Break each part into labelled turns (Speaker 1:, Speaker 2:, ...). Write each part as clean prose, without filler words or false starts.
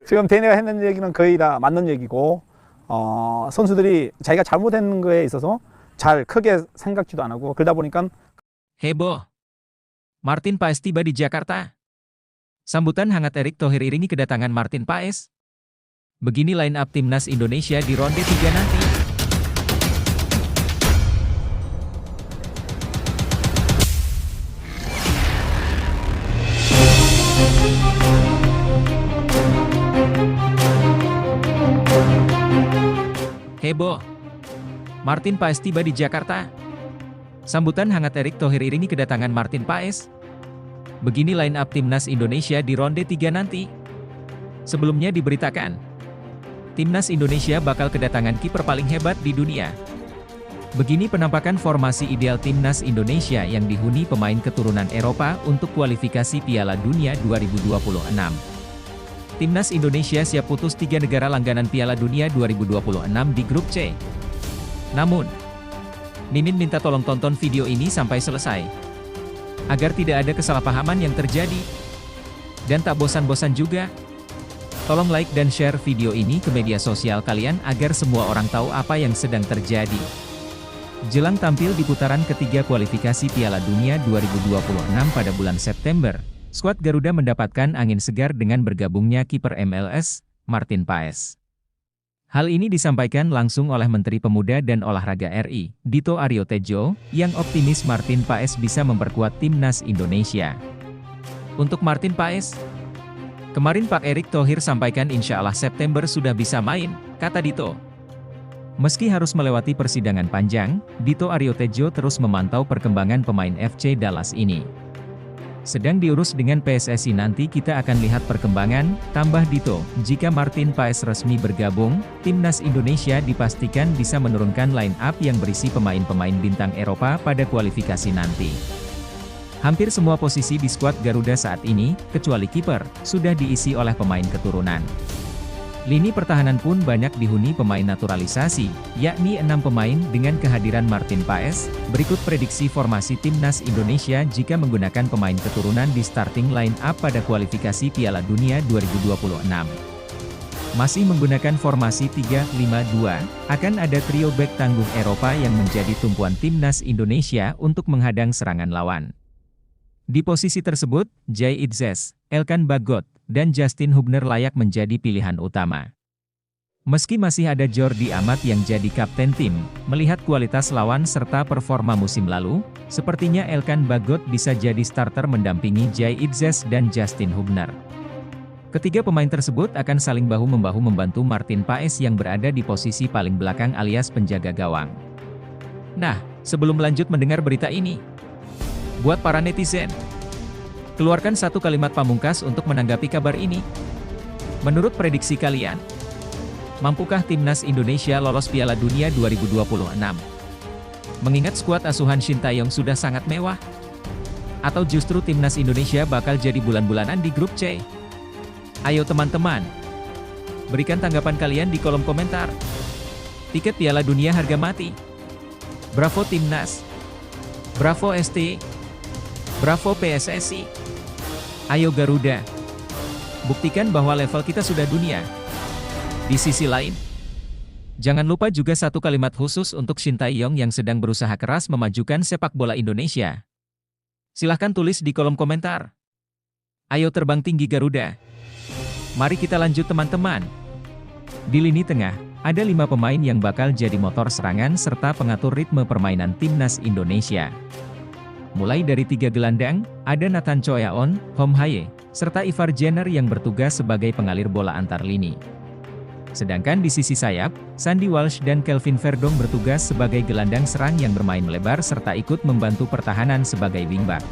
Speaker 1: 지금 대내가 했는 얘기는 거의 다 맞는 얘기고, 선수들이 자기가 잘못한 거에 있어서 잘 크게 생각지도 안 하고, 그러다 보니까
Speaker 2: Heboh. Martin Paes tiba di Jakarta. Sambutan hangat Erick Thohir iringi kedatangan Martin Paes. Begini line up timnas Indonesia di ronde 3 nanti. Heboh. Martin Paes tiba di Jakarta. Sambutan hangat Erick Thohir iringi kedatangan Martin Paes. Begini line up timnas Indonesia di ronde 3 nanti. Sebelumnya diberitakan, timnas Indonesia bakal kedatangan kiper paling hebat di dunia. Begini penampakan formasi ideal timnas Indonesia yang dihuni pemain keturunan Eropa untuk kualifikasi Piala Dunia 2026. Timnas Indonesia siap putus 3 negara langganan Piala Dunia 2026 di grup C. Namun, Mimin minta tolong tonton video ini sampai selesai, agar tidak ada kesalahpahaman yang terjadi. Dan tak bosan-bosan juga, tolong like dan share video ini ke media sosial kalian agar semua orang tahu apa yang sedang terjadi. Jelang tampil di putaran ketiga kualifikasi Piala Dunia 2026 pada bulan September, skuad Garuda mendapatkan angin segar dengan bergabungnya kiper MLS, Martin Paes. Hal ini disampaikan langsung oleh Menteri Pemuda dan Olahraga RI, Dito Aryo Tejo, yang optimis Martin Paes bisa memperkuat timnas Indonesia. Untuk Martin Paes, kemarin Pak Erick Thohir sampaikan insya Allah September sudah bisa main, kata Dito. Meski harus melewati persidangan panjang, Dito Aryo Tejo terus memantau perkembangan pemain FC Dallas ini. Sedang diurus dengan PSSI, nanti kita akan lihat perkembangan, tambah Dito. Jika Martin Paes resmi bergabung, timnas Indonesia dipastikan bisa menurunkan line up yang berisi pemain-pemain bintang Eropa pada kualifikasi nanti. Hampir semua posisi di skuad Garuda saat ini, kecuali kiper, sudah diisi oleh pemain keturunan. Lini pertahanan pun banyak dihuni pemain naturalisasi, yakni 6 pemain dengan kehadiran Martin Paes. Berikut prediksi formasi timnas Indonesia jika menggunakan pemain keturunan di starting line up pada kualifikasi Piala Dunia 2026. Masih menggunakan formasi 3-5-2, akan ada trio bek tangguh Eropa yang menjadi tumpuan timnas Indonesia untuk menghadang serangan lawan. Di posisi tersebut, Jay Itzes, Elkan Bagot, dan Justin Hubner layak menjadi pilihan utama. Meski masih ada Jordi Amat yang jadi kapten tim, melihat kualitas lawan serta performa musim lalu, sepertinya Elkan Bagot bisa jadi starter mendampingi Jay Itzes dan Justin Hubner. Ketiga pemain tersebut akan saling bahu-membahu membantu Martin Paes yang berada di posisi paling belakang alias penjaga gawang. Nah, sebelum lanjut mendengar berita ini, buat para netizen, keluarkan satu kalimat pamungkas untuk menanggapi kabar ini. Menurut prediksi kalian, mampukah timnas Indonesia lolos Piala Dunia 2026? Mengingat skuad asuhan Shin Taeyong sudah sangat mewah? Atau justru timnas Indonesia bakal jadi bulan-bulanan di grup C? Ayo teman-teman, berikan tanggapan kalian di kolom komentar. Tiket Piala Dunia harga mati. Bravo timnas. Bravo ST. Bravo PSSI. Ayo Garuda, buktikan bahwa level kita sudah dunia. Di sisi lain, jangan lupa juga satu kalimat khusus untuk Shin Taeyong yang sedang berusaha keras memajukan sepak bola Indonesia. Silahkan tulis di kolom komentar. Ayo terbang tinggi Garuda. Mari kita lanjut teman-teman. Di lini tengah, ada 5 pemain yang bakal jadi motor serangan serta pengatur ritme permainan timnas Indonesia. Mulai dari 3 gelandang, ada Nathan Choyaon, Hom Haye, serta Ivar Jenner yang bertugas sebagai pengalir bola antar lini. Sedangkan di sisi sayap, Sandy Walsh dan Kelvin Verdong bertugas sebagai gelandang serang yang bermain melebar serta ikut membantu pertahanan sebagai wingback.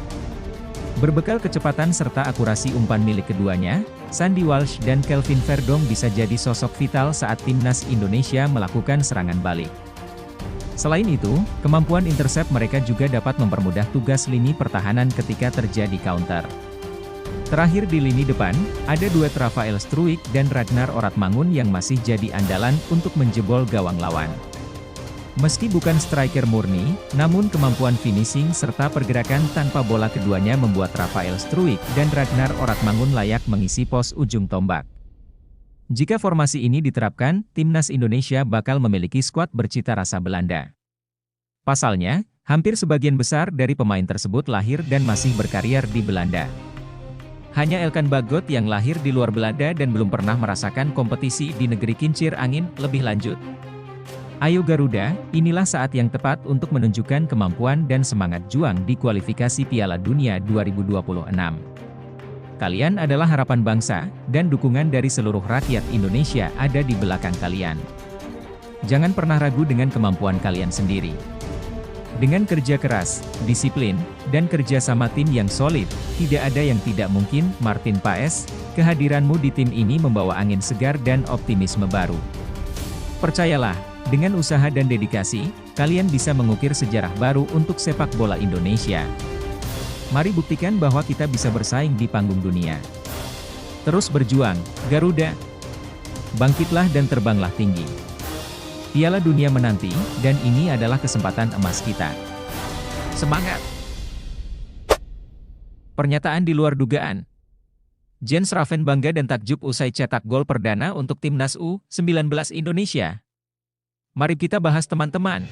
Speaker 2: Berbekal kecepatan serta akurasi umpan milik keduanya, Sandy Walsh dan Kelvin Verdong bisa jadi sosok vital saat timnas Indonesia melakukan serangan balik. Selain itu, kemampuan intercept mereka juga dapat mempermudah tugas lini pertahanan ketika terjadi counter. Terakhir di lini depan, ada duet Rafael Struijk dan Ragnar Oratmangun yang masih jadi andalan untuk menjebol gawang lawan. Meski bukan striker murni, namun kemampuan finishing serta pergerakan tanpa bola keduanya membuat Rafael Struijk dan Ragnar Oratmangun layak mengisi pos ujung tombak. Jika formasi ini diterapkan, timnas Indonesia bakal memiliki skuad bercita rasa Belanda. Pasalnya, hampir sebagian besar dari pemain tersebut lahir dan masih berkarier di Belanda. Hanya Elkan Bagot yang lahir di luar Belanda dan belum pernah merasakan kompetisi di negeri kincir angin lebih lanjut. Ayo Garuda, inilah saat yang tepat untuk menunjukkan kemampuan dan semangat juang di kualifikasi Piala Dunia 2026. Kalian adalah harapan bangsa, dan dukungan dari seluruh rakyat Indonesia ada di belakang kalian. Jangan pernah ragu dengan kemampuan kalian sendiri. Dengan kerja keras, disiplin, dan kerja sama tim yang solid, tidak ada yang tidak mungkin. Martin Paes, kehadiranmu di tim ini membawa angin segar dan optimisme baru. Percayalah, dengan usaha dan dedikasi, kalian bisa mengukir sejarah baru untuk sepak bola Indonesia. Mari buktikan bahwa kita bisa bersaing di panggung dunia. Terus berjuang, Garuda. Bangkitlah dan terbanglah tinggi. Piala Dunia menanti, dan ini adalah kesempatan emas kita. Semangat! Pernyataan di luar dugaan. Jens Raven bangga dan takjub usai cetak gol perdana untuk timnas U19 Indonesia. Mari kita bahas teman-teman.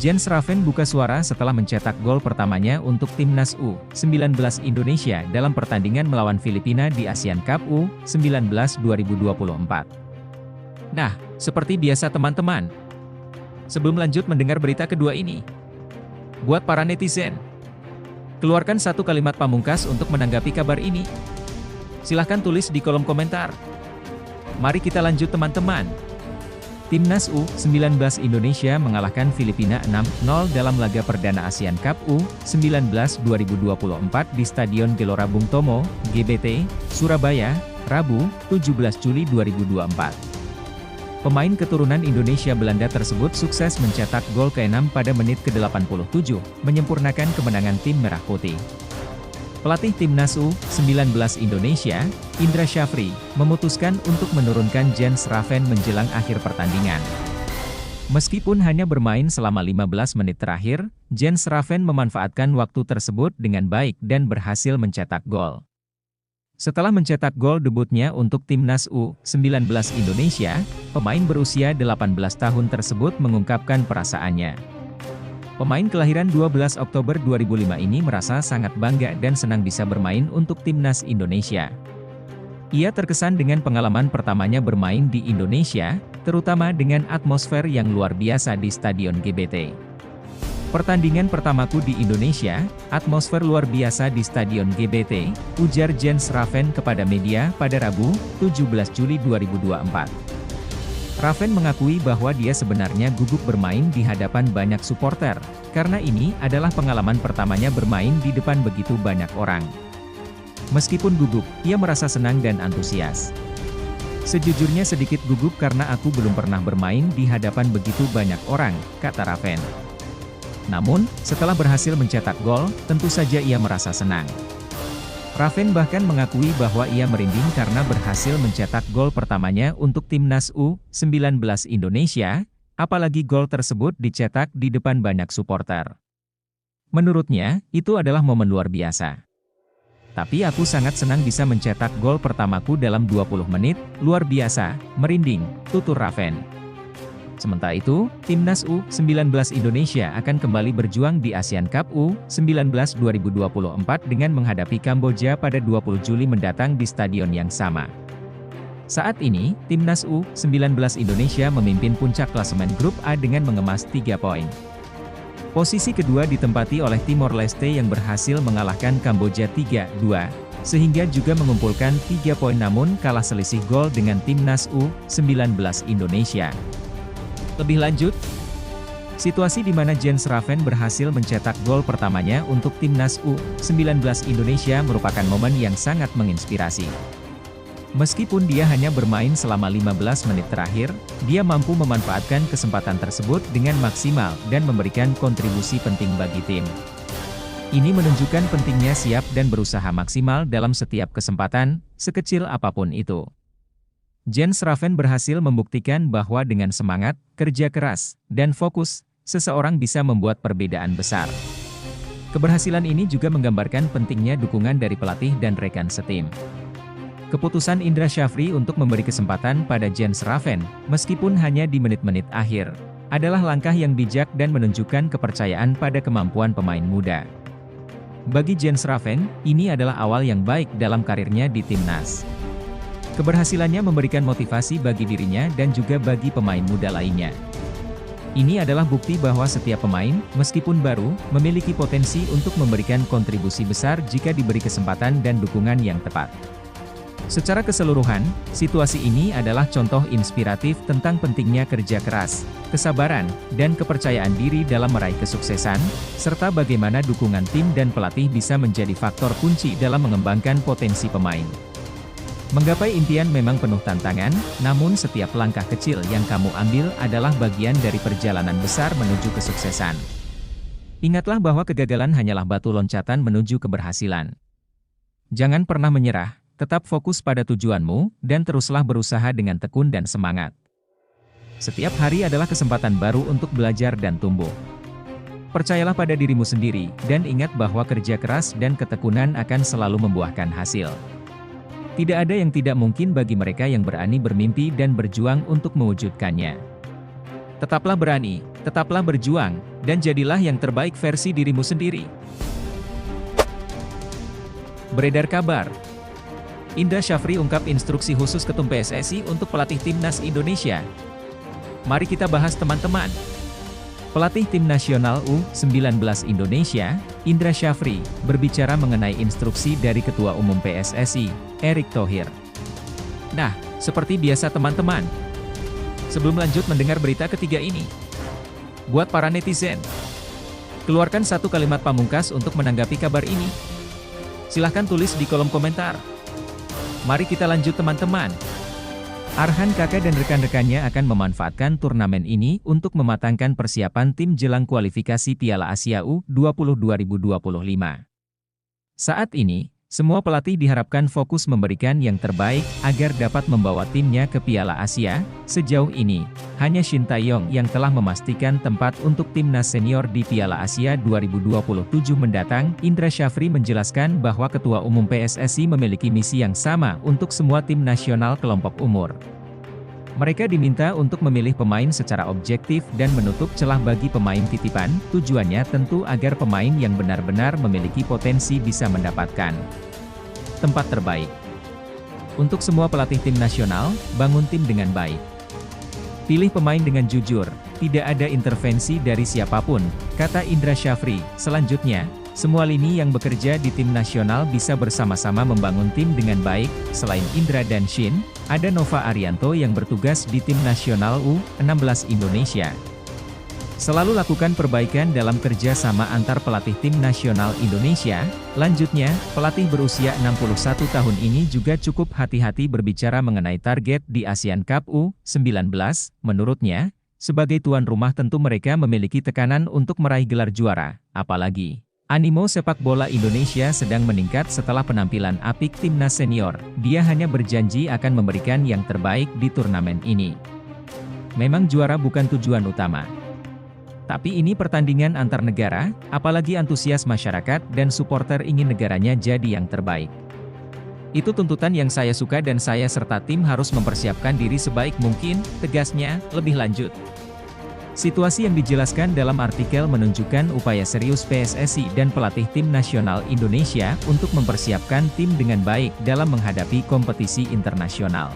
Speaker 2: Jens Raven buka suara setelah mencetak gol pertamanya untuk timnas U19 Indonesia dalam pertandingan melawan Filipina di Asian Cup U19 2024. Nah, seperti biasa teman-teman. Sebelum lanjut mendengar berita kedua ini, buat para netizen, keluarkan satu kalimat pamungkas untuk menanggapi kabar ini. Silahkan tulis di kolom komentar. Mari kita lanjut teman-teman. Timnas U19 Indonesia mengalahkan Filipina 6-0 dalam laga perdana Asian Cup U19 2024 di Stadion Gelora Bung Tomo, GBT, Surabaya, Rabu, 17 Juli 2024. Pemain keturunan Indonesia Belanda tersebut sukses mencetak gol ke-6 pada menit ke-87, menyempurnakan kemenangan tim Merah Putih. Pelatih Timnas U19 Indonesia, Indra Syafri, memutuskan untuk menurunkan Jens Raven menjelang akhir pertandingan. Meskipun hanya bermain selama 15 menit terakhir, Jens Raven memanfaatkan waktu tersebut dengan baik dan berhasil mencetak gol. Setelah mencetak gol debutnya untuk Timnas U19 Indonesia, pemain berusia 18 tahun tersebut mengungkapkan perasaannya. Pemain kelahiran 12 Oktober 2005 ini merasa sangat bangga dan senang bisa bermain untuk timnas Indonesia. Ia terkesan dengan pengalaman pertamanya bermain di Indonesia, terutama dengan atmosfer yang luar biasa di Stadion GBT. Pertandingan pertamaku di Indonesia, atmosfer luar biasa di Stadion GBT, ujar Jens Raven kepada media pada Rabu, 17 Juli 2024. Raven mengakui bahwa dia sebenarnya gugup bermain di hadapan banyak supporter, karena ini adalah pengalaman pertamanya bermain di depan begitu banyak orang. Meskipun gugup, ia merasa senang dan antusias. Sejujurnya sedikit gugup karena aku belum pernah bermain di hadapan begitu banyak orang, kata Raven. Namun, setelah berhasil mencetak gol, tentu saja ia merasa senang. Raven bahkan mengakui bahwa ia merinding karena berhasil mencetak gol pertamanya untuk timnas U19 Indonesia, apalagi gol tersebut dicetak di depan banyak supporter. Menurutnya, itu adalah momen luar biasa. Tapi aku sangat senang bisa mencetak gol pertamaku dalam 20 menit, luar biasa, merinding, tutur Raven. Sementara itu, Timnas U19 Indonesia akan kembali berjuang di Asian Cup U19 2024 dengan menghadapi Kamboja pada 20 Juli mendatang di stadion yang sama. Saat ini, Timnas U19 Indonesia memimpin puncak klasemen grup A dengan mengemas 3 poin. Posisi kedua ditempati oleh Timor Leste yang berhasil mengalahkan Kamboja 3-2, sehingga juga mengumpulkan 3 poin namun kalah selisih gol dengan Timnas U19 Indonesia. Lebih lanjut, situasi di mana Jens Raven berhasil mencetak gol pertamanya untuk Timnas U19 Indonesia merupakan momen yang sangat menginspirasi. Meskipun dia hanya bermain selama 15 menit terakhir, dia mampu memanfaatkan kesempatan tersebut dengan maksimal dan memberikan kontribusi penting bagi tim. Ini menunjukkan pentingnya siap dan berusaha maksimal dalam setiap kesempatan, sekecil apapun itu. Jens Raven berhasil membuktikan bahwa dengan semangat, kerja keras, dan fokus, seseorang bisa membuat perbedaan besar. Keberhasilan ini juga menggambarkan pentingnya dukungan dari pelatih dan rekan setim. Keputusan Indra Syafri untuk memberi kesempatan pada Jens Raven, meskipun hanya di menit-menit akhir, adalah langkah yang bijak dan menunjukkan kepercayaan pada kemampuan pemain muda. Bagi Jens Raven, ini adalah awal yang baik dalam karirnya di timnas. Keberhasilannya memberikan motivasi bagi dirinya dan juga bagi pemain muda lainnya. Ini adalah bukti bahwa setiap pemain, meskipun baru, memiliki potensi untuk memberikan kontribusi besar jika diberi kesempatan dan dukungan yang tepat. Secara keseluruhan, situasi ini adalah contoh inspiratif tentang pentingnya kerja keras, kesabaran, dan kepercayaan diri dalam meraih kesuksesan, serta bagaimana dukungan tim dan pelatih bisa menjadi faktor kunci dalam mengembangkan potensi pemain. Menggapai impian memang penuh tantangan, namun setiap langkah kecil yang kamu ambil adalah bagian dari perjalanan besar menuju kesuksesan. Ingatlah bahwa kegagalan hanyalah batu loncatan menuju keberhasilan. Jangan pernah menyerah, tetap fokus pada tujuanmu, dan teruslah berusaha dengan tekun dan semangat. Setiap hari adalah kesempatan baru untuk belajar dan tumbuh. Percayalah pada dirimu sendiri, dan ingat bahwa kerja keras dan ketekunan akan selalu membuahkan hasil. Tidak ada yang tidak mungkin bagi mereka yang berani bermimpi dan berjuang untuk mewujudkannya. Tetaplah berani, tetaplah berjuang, dan jadilah yang terbaik versi dirimu sendiri. Beredar kabar, Indra Syafri ungkap instruksi khusus Ketum PSSI untuk pelatih Timnas Indonesia. Mari kita bahas teman-teman. Pelatih Tim Nasional U19 Indonesia, Indra Syafri, berbicara mengenai instruksi dari Ketua Umum PSSI, Erick Thohir. Nah, seperti biasa teman-teman, sebelum lanjut mendengar berita ketiga ini, buat para netizen, keluarkan satu kalimat pamungkas untuk menanggapi kabar ini. Silahkan tulis di kolom komentar. Mari kita lanjut teman-teman. Arhan Kakak dan rekan-rekannya akan memanfaatkan turnamen ini untuk mematangkan persiapan tim jelang kualifikasi Piala Asia U20 2025. Saat ini, semua pelatih diharapkan fokus memberikan yang terbaik agar dapat membawa timnya ke Piala Asia. Sejauh ini, hanya Shin Tae-yong yang telah memastikan tempat untuk timnas senior di Piala Asia 2027 mendatang. Indra Syafri menjelaskan bahwa Ketua Umum PSSI memiliki misi yang sama untuk semua tim nasional kelompok umur. Mereka diminta untuk memilih pemain secara objektif dan menutup celah bagi pemain titipan, tujuannya tentu agar pemain yang benar-benar memiliki potensi bisa mendapatkan tempat terbaik. Untuk semua pelatih tim nasional, bangun tim dengan baik. Pilih pemain dengan jujur, tidak ada intervensi dari siapapun, kata Indra Syafri. Selanjutnya, semua lini yang bekerja di tim nasional bisa bersama-sama membangun tim dengan baik. Selain Indra dan Shin, ada Nova Arianto yang bertugas di tim nasional U16 Indonesia. Selalu lakukan perbaikan dalam kerja sama antar pelatih tim nasional Indonesia. Lanjutnya, pelatih berusia 61 tahun ini juga cukup hati-hati berbicara mengenai target di ASEAN Cup U19. Menurutnya, sebagai tuan rumah tentu mereka memiliki tekanan untuk meraih gelar juara, apalagi animo sepak bola Indonesia sedang meningkat setelah penampilan apik timnas senior. Dia hanya berjanji akan memberikan yang terbaik di turnamen ini. Memang juara bukan tujuan utama. Tapi ini pertandingan antar negara, apalagi antusias masyarakat dan supporter ingin negaranya jadi yang terbaik. Itu tuntutan yang saya suka dan saya serta tim harus mempersiapkan diri sebaik mungkin, tegasnya. Lebih lanjut, situasi yang dijelaskan dalam artikel menunjukkan upaya serius PSSI dan pelatih tim nasional Indonesia untuk mempersiapkan tim dengan baik dalam menghadapi kompetisi internasional.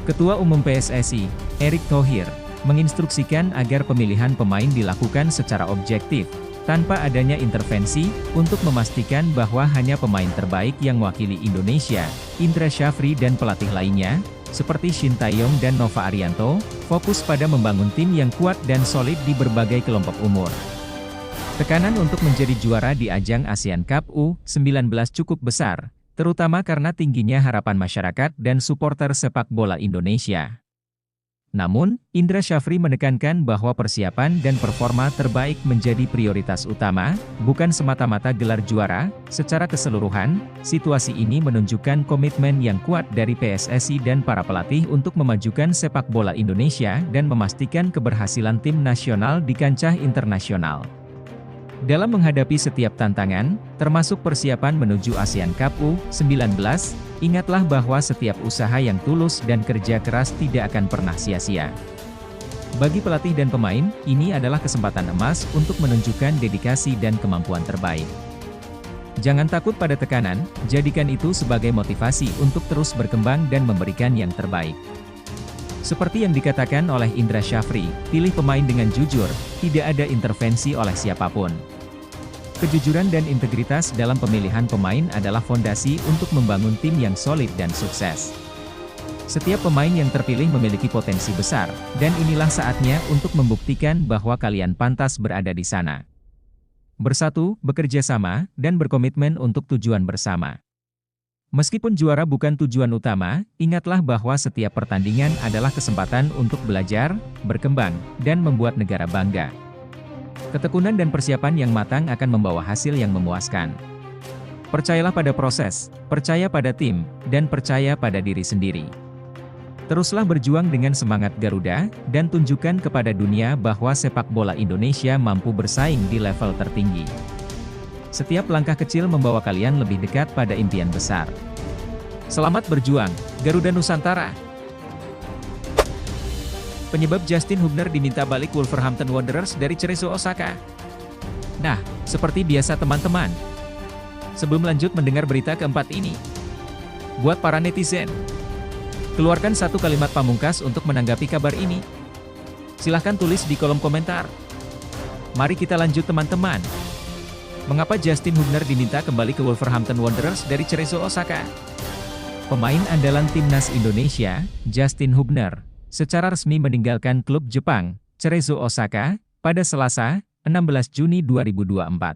Speaker 2: Ketua Umum PSSI, Erick Thohir, menginstruksikan agar pemilihan pemain dilakukan secara objektif, tanpa adanya intervensi, untuk memastikan bahwa hanya pemain terbaik yang mewakili Indonesia. Indra Syafri dan pelatih lainnya, seperti Shin Tae-yong dan Nova Arianto, fokus pada membangun tim yang kuat dan solid di berbagai kelompok umur. Tekanan untuk menjadi juara di ajang ASEAN Cup U19 cukup besar, terutama karena tingginya harapan masyarakat dan supporter sepak bola Indonesia. Namun, Indra Syafri menekankan bahwa persiapan dan performa terbaik menjadi prioritas utama, bukan semata-mata gelar juara. Secara keseluruhan, situasi ini menunjukkan komitmen yang kuat dari PSSI dan para pelatih untuk memajukan sepak bola Indonesia dan memastikan keberhasilan tim nasional di kancah internasional. Dalam menghadapi setiap tantangan, termasuk persiapan menuju ASEAN Cup U19, ingatlah bahwa setiap usaha yang tulus dan kerja keras tidak akan pernah sia-sia. Bagi pelatih dan pemain, ini adalah kesempatan emas untuk menunjukkan dedikasi dan kemampuan terbaik. Jangan takut pada tekanan, jadikan itu sebagai motivasi untuk terus berkembang dan memberikan yang terbaik. Seperti yang dikatakan oleh Indra Syafri, pilih pemain dengan jujur, tidak ada intervensi oleh siapapun. Kejujuran dan integritas dalam pemilihan pemain adalah fondasi untuk membangun tim yang solid dan sukses. Setiap pemain yang terpilih memiliki potensi besar, dan inilah saatnya untuk membuktikan bahwa kalian pantas berada di sana. Bersatu, bekerja sama, dan berkomitmen untuk tujuan bersama. Meskipun juara bukan tujuan utama, ingatlah bahwa setiap pertandingan adalah kesempatan untuk belajar, berkembang, dan membuat negara bangga. Ketekunan dan persiapan yang matang akan membawa hasil yang memuaskan. Percayalah pada proses, percaya pada tim, dan percaya pada diri sendiri. Teruslah berjuang dengan semangat Garuda, dan tunjukkan kepada dunia bahwa sepak bola Indonesia mampu bersaing di level tertinggi. Setiap langkah kecil membawa kalian lebih dekat pada impian besar. Selamat berjuang, Garuda Nusantara! Penyebab Justin Hubner diminta balik Wolverhampton Wanderers dari Cerezo Osaka. Nah, seperti biasa teman-teman. Sebelum lanjut mendengar berita keempat ini, buat para netizen, keluarkan satu kalimat pamungkas untuk menanggapi kabar ini. Silahkan tulis di kolom komentar. Mari kita lanjut teman-teman. Mengapa Justin Hubner diminta kembali ke Wolverhampton Wanderers dari Cerezo Osaka? Pemain andalan timnas Indonesia, Justin Hubner, secara resmi meninggalkan klub Jepang, Cerezo Osaka, pada Selasa, 16 Juni 2024.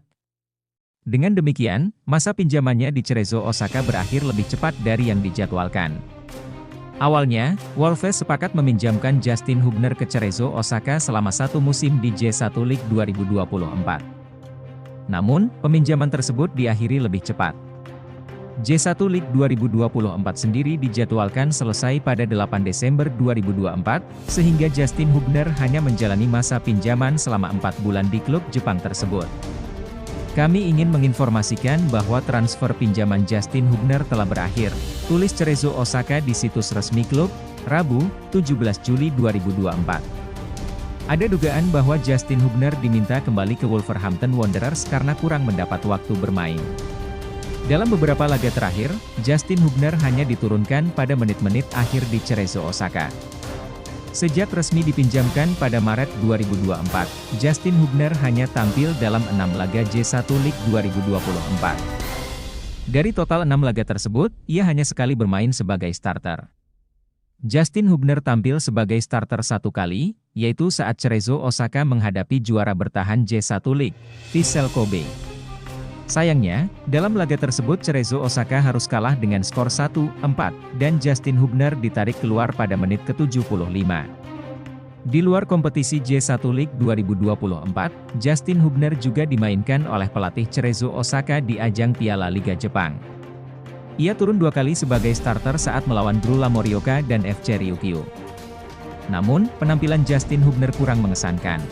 Speaker 2: Dengan demikian, masa pinjamannya di Cerezo Osaka berakhir lebih cepat dari yang dijadwalkan. Awalnya, Wolves sepakat meminjamkan Justin Hubner ke Cerezo Osaka selama satu musim di J1 League 2024. Namun, peminjaman tersebut diakhiri lebih cepat. J1 League 2024 sendiri dijadwalkan selesai pada 8 Desember 2024, sehingga Justin Hubner hanya menjalani masa pinjaman selama 4 bulan di klub Jepang tersebut. Kami ingin menginformasikan bahwa transfer pinjaman Justin Hubner telah berakhir, tulis Cerezo Osaka di situs resmi klub, Rabu, 17 Juli 2024. Ada dugaan bahwa Justin Hubner diminta kembali ke Wolverhampton Wanderers karena kurang mendapat waktu bermain. Dalam beberapa laga terakhir, Justin Hubner hanya diturunkan pada menit-menit akhir di Cerezo Osaka. Sejak resmi dipinjamkan pada Maret 2024, Justin Hubner hanya tampil dalam 6 laga J1 League 2024. Dari total 6 laga tersebut, ia hanya sekali bermain sebagai starter. Justin Hubner tampil sebagai starter 1 kali, yaitu saat Cerezo Osaka menghadapi juara bertahan J1 League, Vissel Kobe. Sayangnya, dalam laga tersebut Cerezo Osaka harus kalah dengan skor 1-4, dan Justin Hubner ditarik keluar pada menit ke-75. Di luar kompetisi J1 League 2024, Justin Hubner juga dimainkan oleh pelatih Cerezo Osaka di ajang Piala Liga Jepang. Ia turun 2 kali sebagai starter saat melawan Drula Morioka dan FC Ryukyu. Namun, penampilan Justin Hubner kurang mengesankan.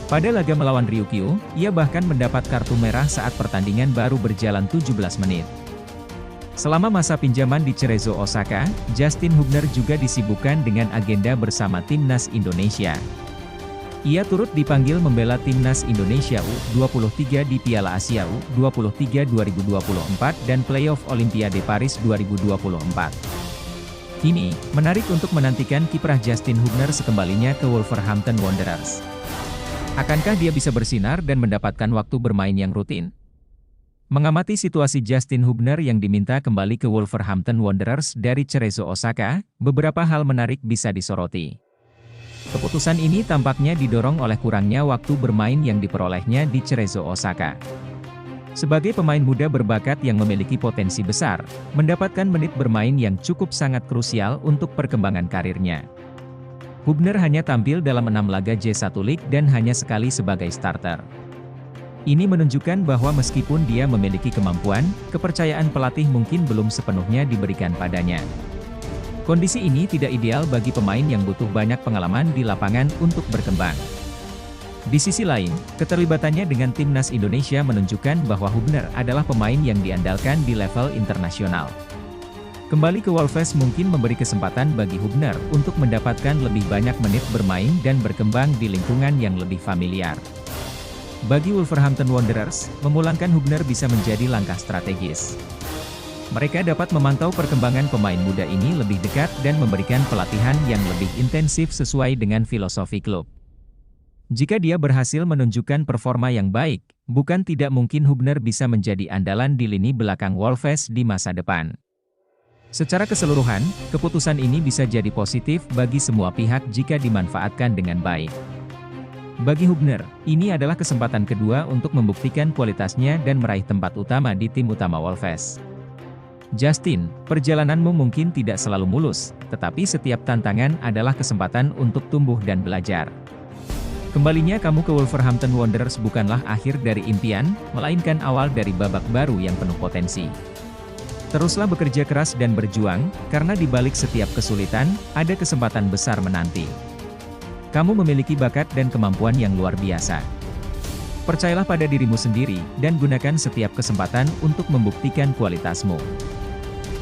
Speaker 2: Pada laga melawan Ryukyu, ia bahkan mendapat kartu merah saat pertandingan baru berjalan 17 menit. Selama masa pinjaman di Cerezo Osaka, Justin Hubner juga disibukkan dengan agenda bersama Timnas Indonesia. Ia turut dipanggil membela Timnas Indonesia U23 di Piala Asia U23 2024 dan playoff Olimpiade Paris 2024. Kini, menarik untuk menantikan kiprah Justin Hubner sekembalinya ke Wolverhampton Wanderers. Akankah dia bisa bersinar dan mendapatkan waktu bermain yang rutin? Mengamati situasi Justin Hubner yang diminta kembali ke Wolverhampton Wanderers dari Cerezo Osaka, beberapa hal menarik bisa disoroti. Keputusan ini tampaknya didorong oleh kurangnya waktu bermain yang diperolehnya di Cerezo Osaka. Sebagai pemain muda berbakat yang memiliki potensi besar, mendapatkan menit bermain yang cukup sangat krusial untuk perkembangan karirnya. Hubner hanya tampil dalam 6 laga J1 League dan hanya sekali sebagai starter. Ini menunjukkan bahwa meskipun dia memiliki kemampuan, kepercayaan pelatih mungkin belum sepenuhnya diberikan padanya. Kondisi ini tidak ideal bagi pemain yang butuh banyak pengalaman di lapangan untuk berkembang. Di sisi lain, keterlibatannya dengan timnas Indonesia menunjukkan bahwa Hubner adalah pemain yang diandalkan di level internasional. Kembali ke Wolves mungkin memberi kesempatan bagi Hubner untuk mendapatkan lebih banyak menit bermain dan berkembang di lingkungan yang lebih familiar. Bagi Wolverhampton Wanderers, memulangkan Hubner bisa menjadi langkah strategis. Mereka dapat memantau perkembangan pemain muda ini lebih dekat dan memberikan pelatihan yang lebih intensif sesuai dengan filosofi klub. Jika dia berhasil menunjukkan performa yang baik, bukan tidak mungkin Hubner bisa menjadi andalan di lini belakang Wolves di masa depan. Secara keseluruhan, keputusan ini bisa jadi positif bagi semua pihak jika dimanfaatkan dengan baik. Bagi Hubner, ini adalah kesempatan kedua untuk membuktikan kualitasnya dan meraih tempat utama di tim utama Wolves. Justin, perjalananmu mungkin tidak selalu mulus, tetapi setiap tantangan adalah kesempatan untuk tumbuh dan belajar. Kembalinya kamu ke Wolverhampton Wanderers bukanlah akhir dari impian, melainkan awal dari babak baru yang penuh potensi. Teruslah bekerja keras dan berjuang, karena di balik setiap kesulitan, ada kesempatan besar menanti. Kamu memiliki bakat dan kemampuan yang luar biasa. Percayalah pada dirimu sendiri, dan gunakan setiap kesempatan untuk membuktikan kualitasmu.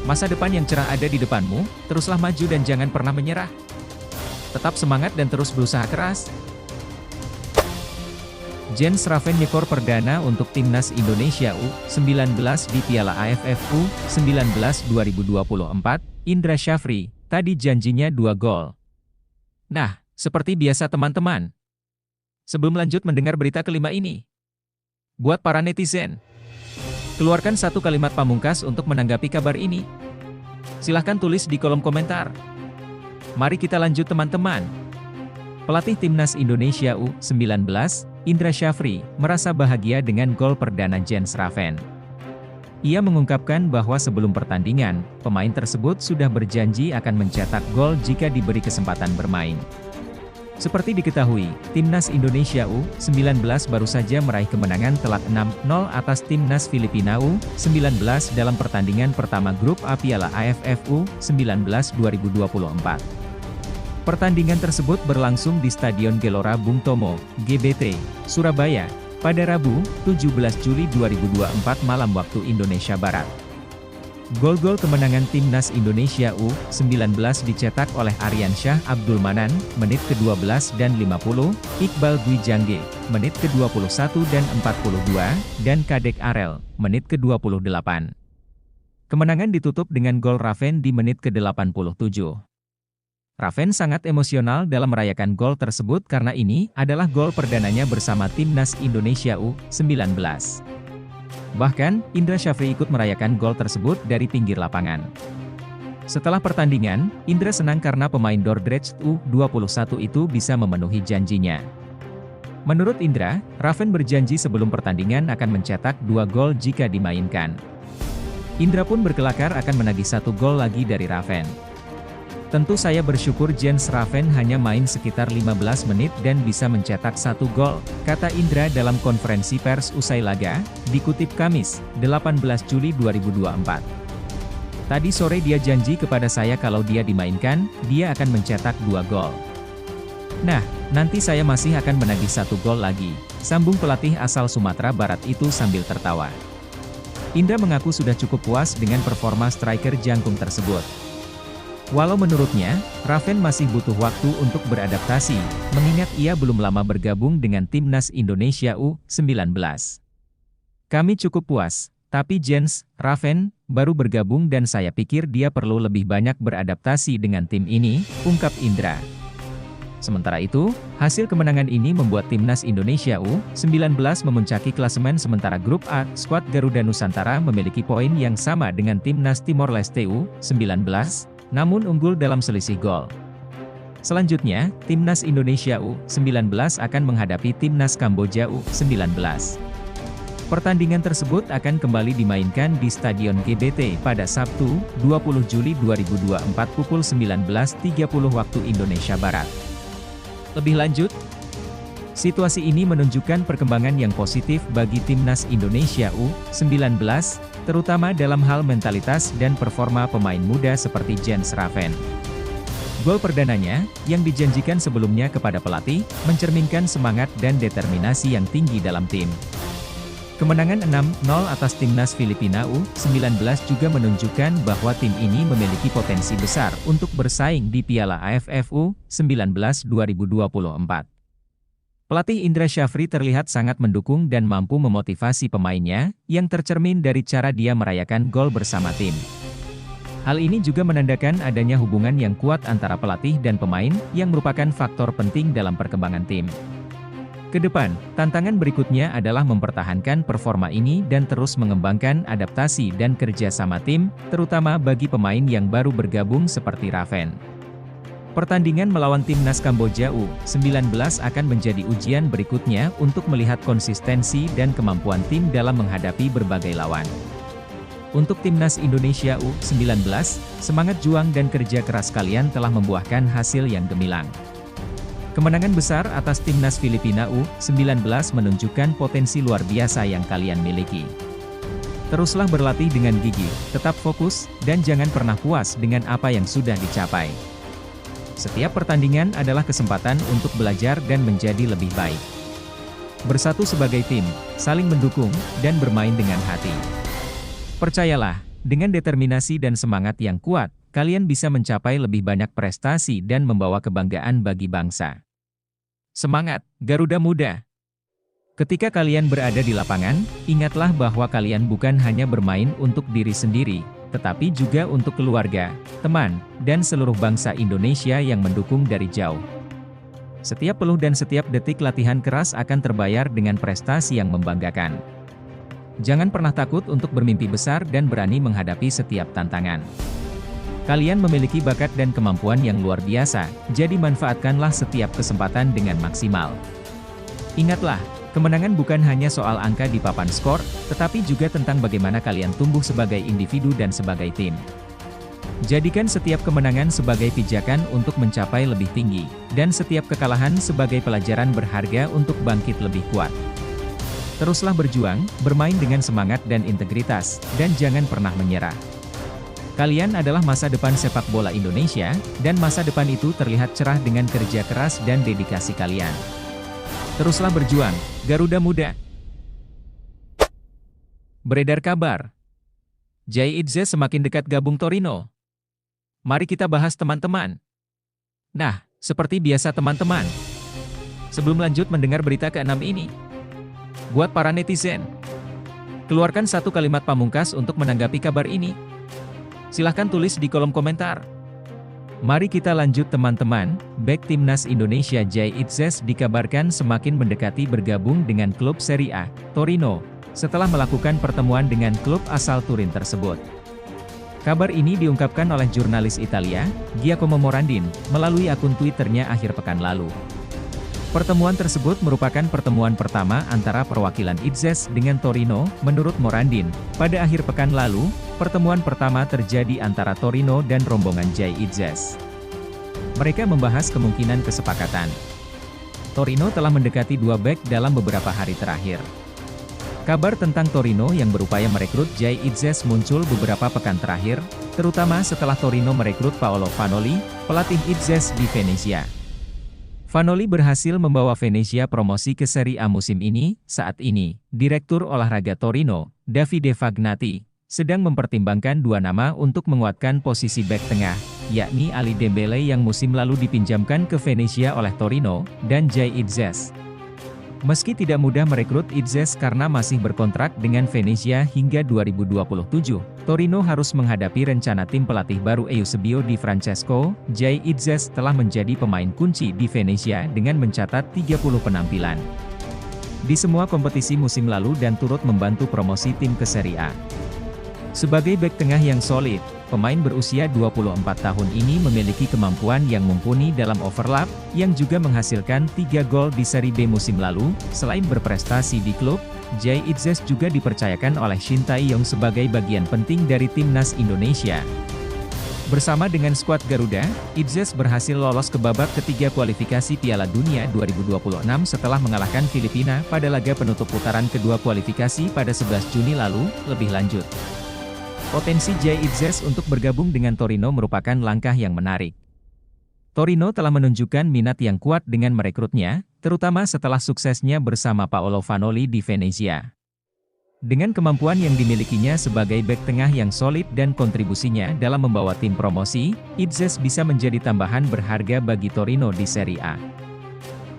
Speaker 2: Masa depan yang cerah ada di depanmu, teruslah maju dan jangan pernah menyerah. Tetap semangat dan terus berusaha keras. Jens Raven nyekor perdana untuk Timnas Indonesia U19 di Piala AFF U19 2024, Indra Syafri, tadi janjinya 2 gol. Nah, seperti biasa teman-teman. Sebelum lanjut mendengar berita kelima ini, buat para netizen, keluarkan satu kalimat pamungkas untuk menanggapi kabar ini. Silahkan tulis di kolom komentar. Mari kita lanjut teman-teman. Pelatih Timnas Indonesia U19, Indra Syafri, merasa bahagia dengan gol perdana Jens Raven. Ia mengungkapkan bahwa sebelum pertandingan, pemain tersebut sudah berjanji akan mencetak gol jika diberi kesempatan bermain. Seperti diketahui, Timnas Indonesia U19 baru saja meraih kemenangan telak 6-0 atas Timnas Filipina U19 dalam pertandingan pertama Grup A Piala AFF U19 2024. Pertandingan tersebut berlangsung di Stadion Gelora Bung Tomo, GBT, Surabaya, pada Rabu, 17 Juli 2024 malam waktu Indonesia Barat. Gol-gol kemenangan Timnas Indonesia U19 dicetak oleh Aryan Syah Abdul Manan, menit ke-12 dan 50, Iqbal Dwi Jangge, menit ke-21 dan 42, dan Kadek Arel, menit ke-28. Kemenangan ditutup dengan gol Raven di menit ke-87. Raven sangat emosional dalam merayakan gol tersebut karena ini adalah gol perdananya bersama Timnas Indonesia U19. Bahkan, Indra Syafri ikut merayakan gol tersebut dari pinggir lapangan. Setelah pertandingan, Indra senang karena pemain Dordrecht U21 itu bisa memenuhi janjinya. Menurut Indra, Raven berjanji sebelum pertandingan akan mencetak 2 gol jika dimainkan. Indra pun berkelakar akan menagih 1 gol lagi dari Raven. Tentu saya bersyukur Jens Raven hanya main sekitar 15 menit dan bisa mencetak 1 gol, kata Indra dalam konferensi pers usai laga, dikutip Kamis, 18 Juli 2024. Tadi sore dia janji kepada saya kalau dia dimainkan, dia akan mencetak 2 gol. Nah, nanti saya masih akan menagih 1 gol lagi, sambung pelatih asal Sumatera Barat itu sambil tertawa. Indra mengaku sudah cukup puas dengan performa striker jangkung tersebut. Walau menurutnya, Raven masih butuh waktu untuk beradaptasi, mengingat ia belum lama bergabung dengan Timnas Indonesia U19. Kami cukup puas, tapi Jens Raven baru bergabung dan saya pikir dia perlu lebih banyak beradaptasi dengan tim ini, ungkap Indra. Sementara itu, hasil kemenangan ini membuat Timnas Indonesia U19 memuncaki klasemen sementara Grup A. Skuad Garuda Nusantara memiliki poin yang sama dengan Timnas Timor Leste U19, namun unggul dalam selisih gol. Selanjutnya, Timnas Indonesia U19 akan menghadapi Timnas Kamboja U19. Pertandingan tersebut akan kembali dimainkan di Stadion GBT pada Sabtu, 20 Juli 2024 pukul 19.30 waktu Indonesia Barat. Lebih lanjut, situasi ini menunjukkan perkembangan yang positif bagi Timnas Indonesia U19, terutama dalam hal mentalitas dan performa pemain muda seperti Jens Raven. Gol perdananya, yang dijanjikan sebelumnya kepada pelatih, mencerminkan semangat dan determinasi yang tinggi dalam tim. Kemenangan 6-0 atas timnas Filipina U19 juga menunjukkan bahwa tim ini memiliki potensi besar untuk bersaing di Piala AFF U19 2024. Pelatih Indra Syafri terlihat sangat mendukung dan mampu memotivasi pemainnya, yang tercermin dari cara dia merayakan gol bersama tim. Hal ini juga menandakan adanya hubungan yang kuat antara pelatih dan pemain, yang merupakan faktor penting dalam perkembangan tim. Kedepan, tantangan berikutnya adalah mempertahankan performa ini dan terus mengembangkan adaptasi dan kerja sama tim, terutama bagi pemain yang baru bergabung seperti Raven. Pertandingan melawan timnas Kamboja U19 akan menjadi ujian berikutnya untuk melihat konsistensi dan kemampuan tim dalam menghadapi berbagai lawan. Untuk timnas Indonesia U19, semangat juang dan kerja keras kalian telah membuahkan hasil yang gemilang. Kemenangan besar atas timnas Filipina U19 menunjukkan potensi luar biasa yang kalian miliki. Teruslah berlatih dengan gigih, tetap fokus, dan jangan pernah puas dengan apa yang sudah dicapai. Setiap pertandingan adalah kesempatan untuk belajar dan menjadi lebih baik. Bersatu sebagai tim, saling mendukung, dan bermain dengan hati. Percayalah, dengan determinasi dan semangat yang kuat, kalian bisa mencapai lebih banyak prestasi dan membawa kebanggaan bagi bangsa. Semangat, Garuda Muda! Ketika kalian berada di lapangan, ingatlah bahwa kalian bukan hanya bermain untuk diri sendiri, tetapi juga untuk keluarga, teman, dan seluruh bangsa Indonesia yang mendukung dari jauh. Setiap peluh dan setiap detik latihan keras akan terbayar dengan prestasi yang membanggakan. Jangan pernah takut untuk bermimpi besar dan berani menghadapi setiap tantangan. Kalian memiliki bakat dan kemampuan yang luar biasa, jadi manfaatkanlah setiap kesempatan dengan maksimal. Ingatlah, kemenangan bukan hanya soal angka di papan skor, tetapi juga tentang bagaimana kalian tumbuh sebagai individu dan sebagai tim. Jadikan setiap kemenangan sebagai pijakan untuk mencapai lebih tinggi, dan setiap kekalahan sebagai pelajaran berharga untuk bangkit lebih kuat. Teruslah berjuang, bermain dengan semangat dan integritas, dan jangan pernah menyerah. Kalian adalah masa depan sepak bola Indonesia, dan masa depan itu terlihat cerah dengan kerja keras dan dedikasi kalian. Teruslah berjuang, Garuda Muda! Beredar kabar, Jay Itzes semakin dekat gabung Torino. Mari kita bahas teman-teman. Nah, seperti biasa teman-teman, sebelum lanjut mendengar berita ke-6 ini, buat para netizen, keluarkan satu kalimat pamungkas untuk menanggapi kabar ini. Silahkan tulis di kolom komentar. Mari kita lanjut teman-teman. Bek timnas Indonesia Jay Itzes dikabarkan semakin mendekati bergabung dengan klub Serie A, Torino, setelah melakukan pertemuan dengan klub asal Turin tersebut. Kabar ini diungkapkan oleh jurnalis Italia, Giacomo Morandin, melalui akun Twitternya akhir pekan lalu. Pertemuan tersebut merupakan pertemuan pertama antara perwakilan Itzes dengan Torino, menurut Morandin. Pada akhir pekan lalu, pertemuan pertama terjadi antara Torino dan rombongan Jay Itzes. Mereka membahas kemungkinan kesepakatan. Torino telah mendekati dua bek dalam beberapa hari terakhir. Kabar tentang Torino yang berupaya merekrut Jay Itzes muncul beberapa pekan terakhir, terutama setelah Torino merekrut Paolo Vanoli, pelatih Itzes di Venezia. Vanoli berhasil membawa Venezia promosi ke Serie A musim ini. Saat ini, Direktur Olahraga Torino, Davide Fagnati, sedang mempertimbangkan dua nama untuk menguatkan posisi bek tengah, yakni Ali Dembele yang musim lalu dipinjamkan ke Venezia oleh Torino, dan Jay Itzes. Meski tidak mudah merekrut Itzes karena masih berkontrak dengan Venezia hingga 2027, Torino harus menghadapi rencana tim pelatih baru Eusebio Di Francesco. Jay Itzes telah menjadi pemain kunci di Venezia dengan mencatat 30 penampilan di semua kompetisi musim lalu dan turut membantu promosi tim ke Serie A. Sebagai bek tengah yang solid, pemain berusia 24 tahun ini memiliki kemampuan yang mumpuni dalam overlap, yang juga menghasilkan 3 gol di Serie B musim lalu. Selain berprestasi di klub, Jay Itzes juga dipercayakan oleh Shin Tae-yong sebagai bagian penting dari timnas Indonesia. Bersama dengan skuad Garuda, Itzes berhasil lolos ke babak ketiga kualifikasi Piala Dunia 2026 setelah mengalahkan Filipina pada laga penutup putaran kedua kualifikasi pada 11 Juni lalu. Lebih lanjut, potensi Jay Itzes untuk bergabung dengan Torino merupakan langkah yang menarik. Torino telah menunjukkan minat yang kuat dengan merekrutnya, terutama setelah suksesnya bersama Paolo Vanoli di Venezia. Dengan kemampuan yang dimilikinya sebagai bek tengah yang solid dan kontribusinya dalam membawa tim promosi, Itzes bisa menjadi tambahan berharga bagi Torino di Serie A.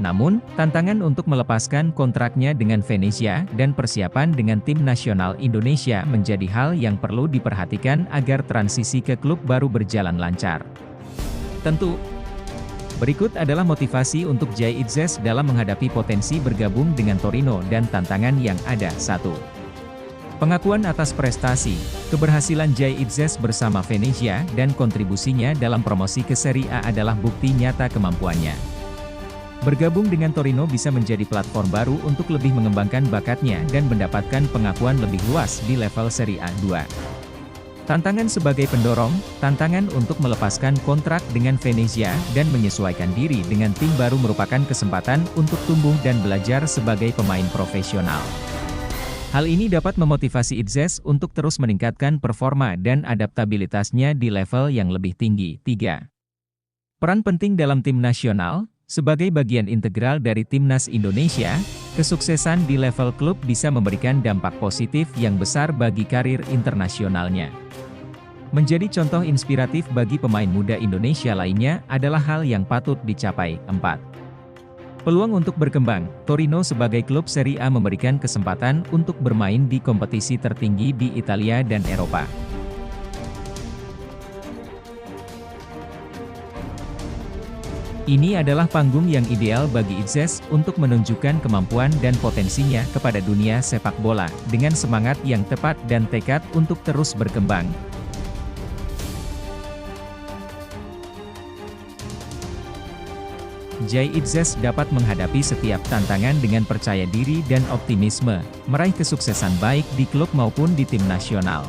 Speaker 2: Namun, tantangan untuk melepaskan kontraknya dengan Venezia dan persiapan dengan tim nasional Indonesia menjadi hal yang perlu diperhatikan agar transisi ke klub baru berjalan lancar. Tentu, berikut adalah motivasi untuk Jay Itzes dalam menghadapi potensi bergabung dengan Torino dan tantangan yang ada. 1. Pengakuan atas prestasi, keberhasilan Jay Itzes bersama Venezia dan kontribusinya dalam promosi ke Serie A adalah bukti nyata kemampuannya. Bergabung dengan Torino bisa menjadi platform baru untuk lebih mengembangkan bakatnya dan mendapatkan pengakuan lebih luas di level Serie A 2. Tantangan sebagai pendorong, tantangan untuk melepaskan kontrak dengan Venezia dan menyesuaikan diri dengan tim baru merupakan kesempatan untuk tumbuh dan belajar sebagai pemain profesional. Hal ini dapat memotivasi Itzes untuk terus meningkatkan performa dan adaptabilitasnya di level yang lebih tinggi. 3. Peran penting dalam tim nasional. Sebagai bagian integral dari timnas Indonesia, kesuksesan di level klub bisa memberikan dampak positif yang besar bagi karir internasionalnya. Menjadi contoh inspiratif bagi pemain muda Indonesia lainnya adalah hal yang patut dicapai. 4. Peluang untuk berkembang. Torino sebagai klub Serie A memberikan kesempatan untuk bermain di kompetisi tertinggi di Italia dan Eropa. Ini adalah panggung yang ideal bagi Itzes untuk menunjukkan kemampuan dan potensinya kepada dunia sepak bola, dengan semangat yang tepat dan tekad untuk terus berkembang. Jay Itzes dapat menghadapi setiap tantangan dengan percaya diri dan optimisme, meraih kesuksesan baik di klub maupun di tim nasional.